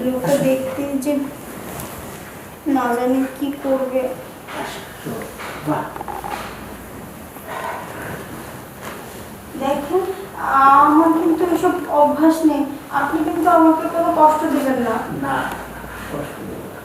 লোকটা দেখতে যে না জানি কি করবে। দেখুন আমার কিন্তু এসব অভ্যাস নেই, আপনি কিন্তু আমাকে কোনো কষ্ট দেবেন না। না কষ্ট দেব না।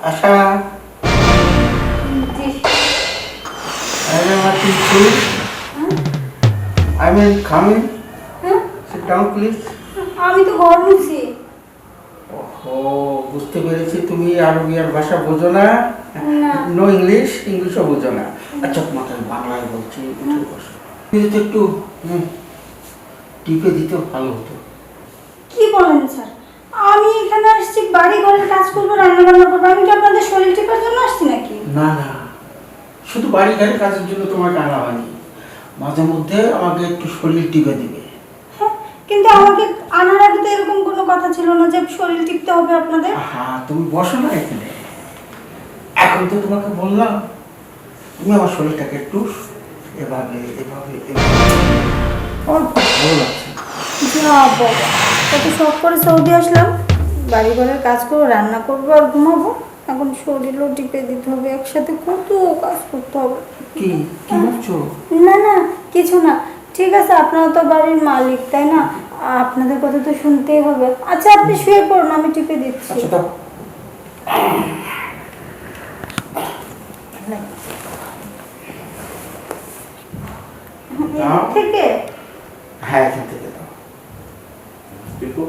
আশা, I am watching food. I mean coming. Sit down please. আমি তো ঘর মুছি। ও বুঝতে পেরেছি তুমি আরবিয়ার ভাষা বোঝো না, নো ইংলিশ, ইংলিশও বোঝো না। আচ্ছা তোমাকে বাংলায় বলছি, উঠে বসো। যদি একটু টিপে দিতে ভালো হতো। কি বলেন স্যার, আমি এখানে আসছি বাড়ি ঘরের কাজ করবো, রান্না বান্না করবো, আমি কি আপনাদের শরীর টিপার জন্য আসছি নাকি? না না, শুধু বাড়ি ঘরের কাজের জন্য তোমার টানা হয়নি, মাঝে মধ্যে আমাকে একটু শরীর টিপে দিবে। কিন্তু আমাকে আনার আগে তো এরকম কোনো কথা ছিল না যে শরীর টিপতে হবে আপনাদের। হ্যাঁ তুমি বসো না এখানে, এখন তো তোমাকে বললাম তুমি আমার শরীরটাকে একটু এভাবে এভাবে অল্প ভালো লাগছে। যা বাবা, কত শখ করে সৌদি আসলাম, বাড়ি ঘরের কাজ করবো, রান্না করবো আর ঘুমাবো, এখন শরীরও টিপে দিতে হবে, একসাথে কত কাজ করতে হবে। কি কি ভাবছো? না না কিছু না, ঠিক আছে, আপনারা তো বাড়ির মালিক তাই না, আপনাদের কথা তো শুনতেই হবে। আচ্ছা আপনি শুয়ে পড়ুন, আমি টিপে দিচ্ছি। আচ্ছা দাও। থেকে হ্যাঁ এখান থেকে দাও। দেখো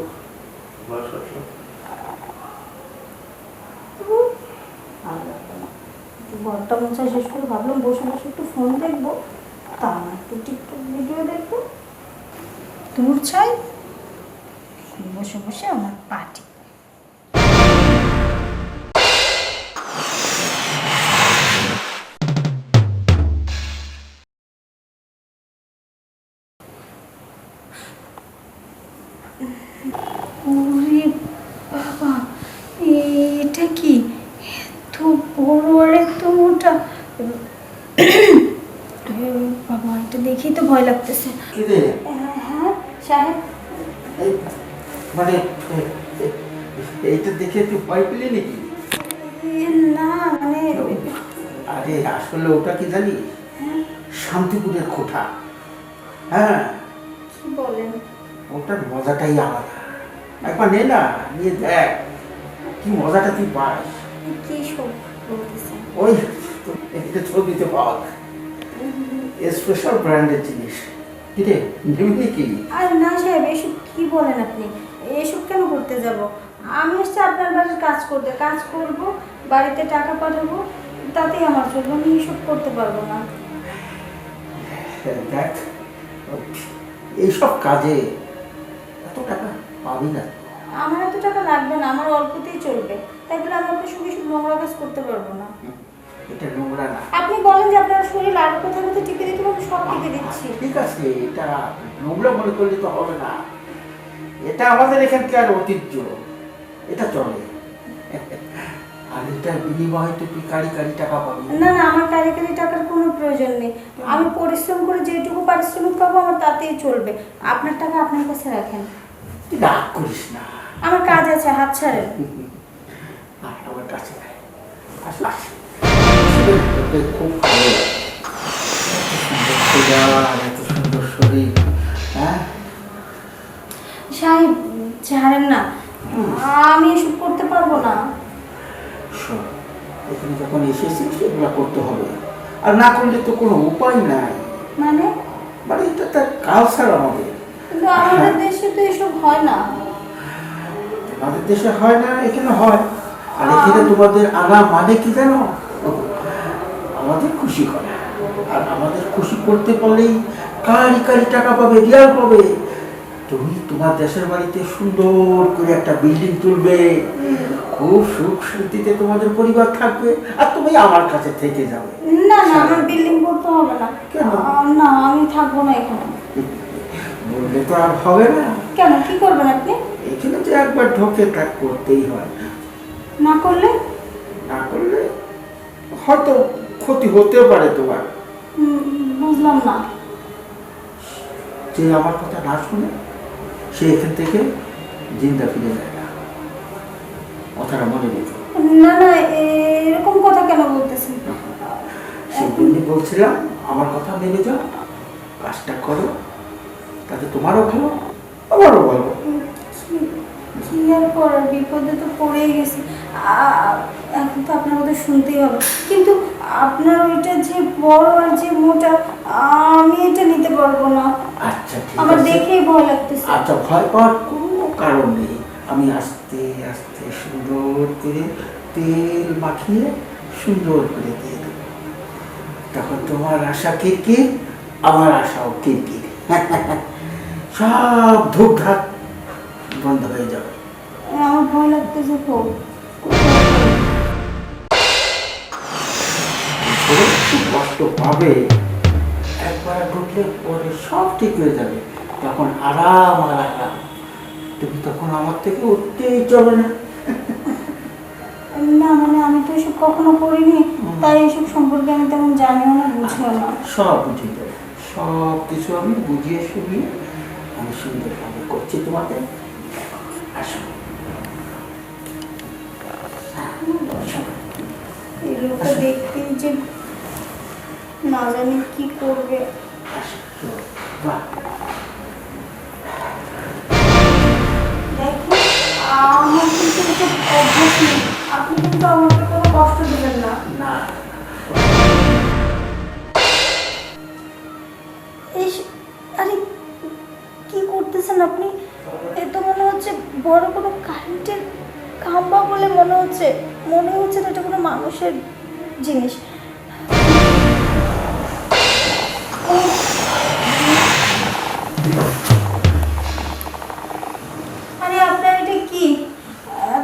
বয়স আসলো। ঘরটা মোছা শেষ করে ভাবলাম বসে বসে একটু ফোন দেখবো, তা না একটু টিকটক ভিডিও দেখবো। দূর চাই বসে বসে আমার পার্টি। ওরে বাবা, এটা কি এত বড় মানে এইটা দেখে তুই ভয় পেলি নাকি? না মানে আরে আসলে ওটা কি জানিস, শান্তিপুরের কোঠা। হ্যাঁ, কি বলেন? ওটার মজাটাই আলাদা। একবার নে না, নিয়ে দেখ কি মজাটা তুই পাস। কি সব বলতেছেন? ওই এটা ছবিতে পাওয়া স্পেশাল ব্র্যান্ডের জিনিস। কি রে, নিবি কি? আর না সাহেব, এসব কি বলেন আপনি? এসব কেন করতে যাব? আমি এসছি আপনার বাড়ির কাজ করতে, কাজ করব, বাড়িতে টাকা পাঠাবো, তাতেই আমার চলবে। আমি এসব করতে পারবো না। দেখ, এইসব কাজে এত টাকা পাবি না। আমার এত টাকা লাগবে না, আমার অল্পতেই চলবে। তাই বলে আমি আপনার সঙ্গে সব নোংরা কাজ করতে পারবো না। এটা নোংরা না। আপনি বলেন যে আপনার শরীর আর কোথাও কোথাও টিকে দিতে হবে, সব টিকে দিচ্ছি। ঠিক আছে, এটা নোংরা মনে করলে তো হবে না। এটা আমাদের এখানকার ঐতিহ্য, এটা চলে। আর এটার বিনিময়ে তুই কারি কারি টাকা পাবি। না না, আমার কারিগরি টাকার কোনো প্রয়োজন নেই। আমি পরিশ্রম করে যেটুকু পারিশ্রমিক পাবো আমার তাতেই চলবে। আপনার টাকা আপনার কাছে রাখেন। তুই রাগ করিস না। আমার কাজ আছে, হাত ছাড়েন। আমার কাছে আয়। আসো, আসো। তোকে খুব ভালো লাগে। এত সুন্দর শরীর। হ্যাঁ, সাহেব ছাড়েন না, আমি এসব করতে পারবো না। শোন, এখানে যখন এসেছিস সেগুলো করতে হবে, আর না করলে তো কোনো উপায় নাই। মানে মানে এটা তার কালচার আমাদের। কিন্তু আমাদের দেশে তো এসব হয় না। আমাদের দেশে হয় না, এখানে হয়। আর এখানে তোমাদের আনা মানে কি জানো? আমাদের খুশি করে। আর আমাদের খুশি করতে পারলেই কারি কারি টাকা পাবে, রিয়াল পাবে। তুমি তোমার দেশের বাড়িতে সুন্দর করে একটা বিল্ডিং তুলবে, খুব সুখ শান্তিতে তোমাদের পরিবার থাকবে, আর তুমি আমার কাছে থেকে যাবে। না না, আমার বিল্ডিং করতে হবে না। কেন? না, আমি থাকবো না এখানে। বললে তো আর হবে না। কেন, কি করবেন আপনি? এখানে যে একবার ঢোকে তা করতেই হয়। না করলে? না করলে হয়তো ক্ষতি হতেও পারে তোমার। বুঝলাম না। যে আমার কথা না শুনে সে এখান থেকে জিন্দা ফিরে যায় না, কথাটা মনে রেখো। না না, এরকম কথা কেন বলতেছেন? সেদিনই বলছিলাম আমার কথা মেনে যাও, কাজটা করো, তাতে তোমারও ভালো, আমারও ভালো। কি আর করার, বিপদে তো পড়েই গেছি। এখন তো আপনার কথা শুনতেই হবে। কিন্তু আপনার ওইটা যে বড় আর যে মোটা, আমি এটা নিতে পারবো না। আচ্ছা ঠিক আমার আছে। দেখেই ভয় লাগতেছে। আচ্ছা, ভয় পাওয়ার কোনো কারণ নেই। আমি আস্তে আস্তে সুন্দর করে তেল মাখিয়ে সুন্দর করে দিয়ে দেবো। তখন তোমার আশা কিরকির, আমার আশাও কিরকির। সব ধূপধাপ বন্ধ হয়ে যাবে। আমার ভয় লাগতেছে খুব। একটু কষ্ট পাবে, একবার ঢুকলে পরে সব ঠিক হয়ে যাবে। তখন আরাম আর আরাম, তুমি তখন আমার থেকে উঠতেই চলে না। না মানে আমি তো এসব কখনো করিনি, তাই এসব সম্পর্কে আমি তেমন জানিও না, বুঝিও না। সব বুঝিয়ে দেবো, সব কিছু আমি বুঝিয়ে শুনিয়ে আমি সুন্দরভাবে করছি তোমাকে। আসো, এই লোকটা দেখতেই যে না জানি কি করবে। আসো, বাহ। দেখুন, আমার কিন্তু এসব অভ্যাস নেই। আপনি কিন্তু আমাকে কোনো কষ্ট দেবেন না। না, আরে কি করতেছেন আপনি? এ তো মনে হচ্ছে বড় কোনো কারেন্টের খাম্বা বলে মনে হচ্ছে না এটা কোনো মানুষের জিনিস। আরে আপনার এটা কি?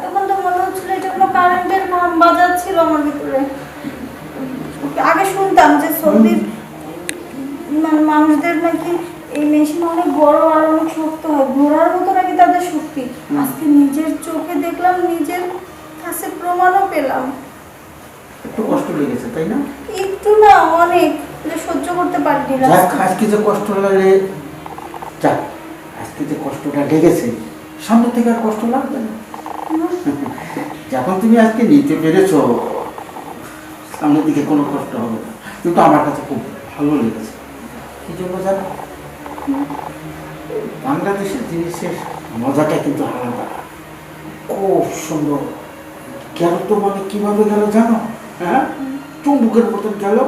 তখন তো মনে হচ্ছিল এটা কোনো কারেন্টের খাম্বা যাচ্ছিল আমার ভিতরে। আগে শুনতাম যে সৌদির মানুষদের নাকি এই মেশিন অনেক বড় আর অনেক শক্ত হয়, ঘোড়ার মতো নাকি তাদের শক্তি। আজকে নিজের চোখে দেখলাম, নিজের কাছে প্রমাণও পেলাম। একটু কষ্ট লেগেছে তাই না? একটু না, অনেক, যে সহ্য করতে পারিনি। যাক, আজকে যে কষ্ট লাগে, যাক, আজকে যে কষ্টটা লেগেছে সামনে থেকে আর কষ্ট লাগবে না। যখন তুমি আজকে নিতে পেরেছো, সামনের দিকে কোনো কষ্ট হবে না। কিন্তু আমার কাছে খুব ভালো লেগেছে। কি জন্য জানো? বাংলাদেশের জিনিসের মজাটা কিন্তু আলাদা, খুব সুন্দর। গেল তো মানে কিভাবে গেল জানো? হ্যাঁ, চুম্বুকের মতন গেল,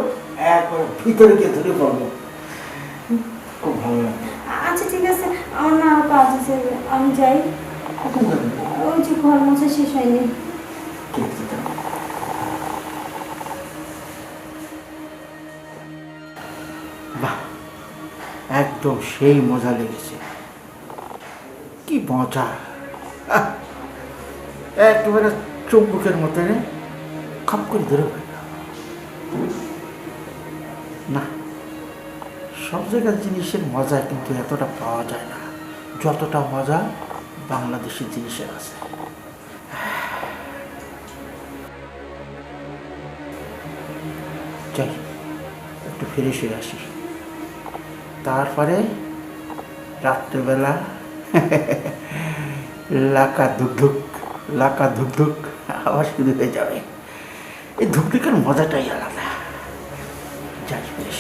একবার ভিতরে গিয়ে ধরে পড়লো। খুব ভালো লাগে। আচ্ছা ঠিক আছে, আমার না আরো কাজ আছে, আমি যাই। কোথায় যাবে? ওই যে ঘর মোছা শেষ হয়নি। ঠিক আছে, যাও। বাহ, একদম সেই মজা লেগেছে। কি মজা! আহ, একেবারে চুম্বুকের মতন খাপ করে ধরে ফেলল। না, সব জায়গার জিনিসের মজা কিন্তু এতটা পাওয়া যায় না, যতটা মজা বাংলাদেশের জিনিসের আছে। যাই, একটু ফ্রেশ হয়ে আসি, তারপরে রাত্রেবেলা লাকা ধুকধুক আবার শুরু হয়ে যাবে। এই ধুকধুকের মজাটাই আলাদা। যাই, ফ্রেশ